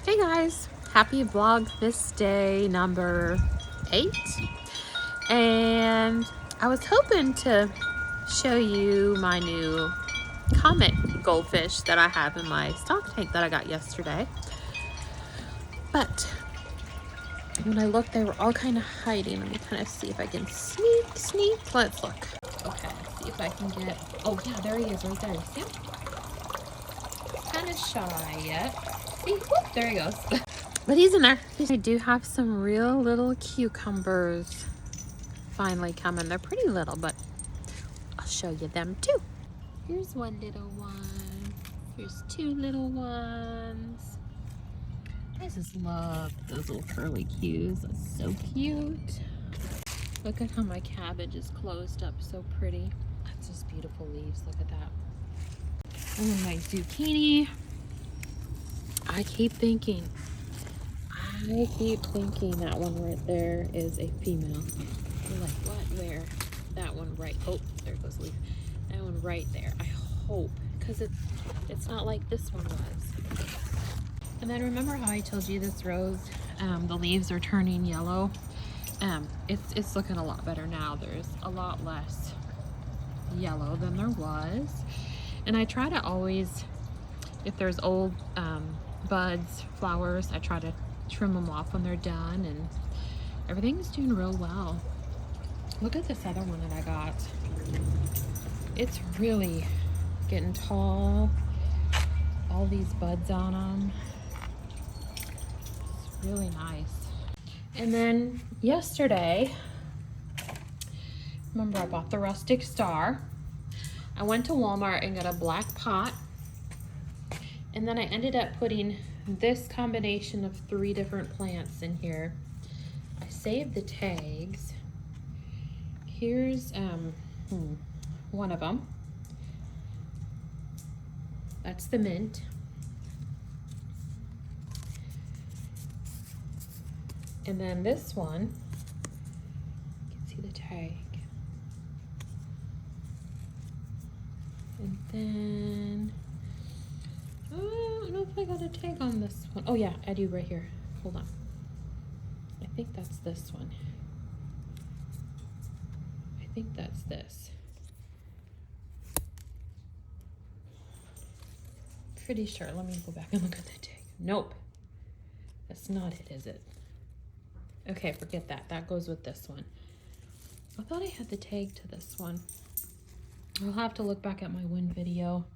Hey guys, happy Vlogmas day number 8. And I was hoping to show you my new comet goldfish that I have in my stock tank that I got yesterday. But when I looked, they were all kind of hiding. Let me kind of see if I can sneak. Let's look. Okay, see if I can get, oh yeah, there he is right there. See him? Kind of shy yet. See, whoop, there he goes. But he's in there. I do have some real little cucumbers finally coming. They're pretty little, but I'll show you them too. Here's one little one. Here's two little ones. I just love those little curly cues. That's so cute. Look at how my cabbage is closed up so pretty. That's just beautiful leaves. Look at that. And then my zucchini. I keep thinking that one right there is a female. You're like, what? Where? That one right. Oh, there goes the leaf. That one right there. I hope, because it's not like this one was. And then remember how I told you this rose, the leaves are turning yellow? It's looking a lot better now. There's a lot less yellow than there was. And I try to always, if there's old buds, flowers, I try to trim them off when they're done, and everything's doing real well. Look at this other one that I got. It's really getting tall. All these buds on them. It's really nice. And then yesterday, remember I bought the rustic star. I went to Walmart and got a black pot. And then I ended up putting this combination of 3 different plants in here. I saved the tags. Here's one of them. That's the mint. And then this one, you can see the tag. And then, I don't know if I got a tag on this one. Oh yeah, I do right here. Hold on. I think that's this one. I think that's this. Pretty sure. Let me go back and look at the tag. Nope. That's not it, is it? Okay, forget that. That goes with this one. I thought I had the tag to this one. I'll have to look back at my win video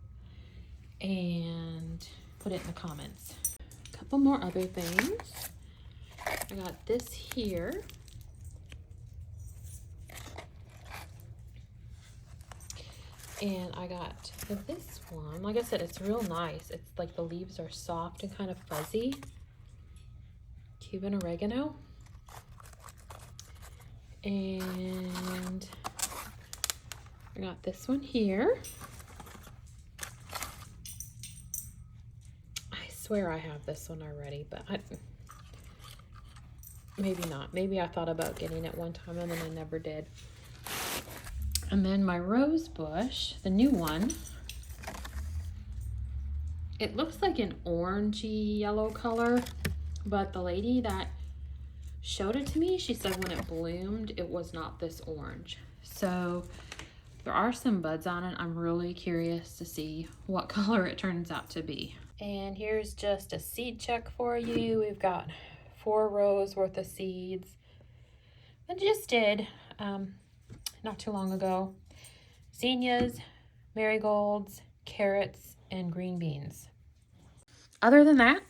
and put it in the comments. A couple more other things. I got this here. And I got this one. Like I said, it's real nice. It's like the leaves are soft and kind of fuzzy. Cuban oregano. And I got this one here. I swear I have this one already, but maybe not. Maybe I thought about getting it one time and then I never did. And then my rose bush, the new one, it looks like an orangey yellow color, but the lady that showed it to me, she said when it bloomed, it was not this orange. So there are some buds on it. I'm really curious to see what color it turns out to be. And here's just a seed check for you. We've got 4 rows worth of seeds. I just did not too long ago. Zinnias, marigolds, carrots, and green beans. Other than that,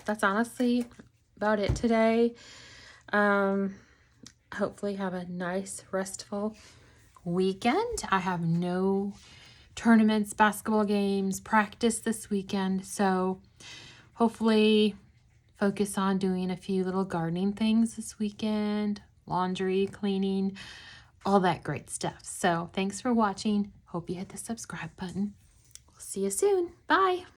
that's honestly about it today. Hopefully have a nice, restful weekend. I have no tournaments, basketball games, practice this weekend. So hopefully focus on doing a few little gardening things this weekend, laundry, cleaning, all that great stuff. So thanks for watching. Hope you hit the subscribe button. We'll see you soon. Bye.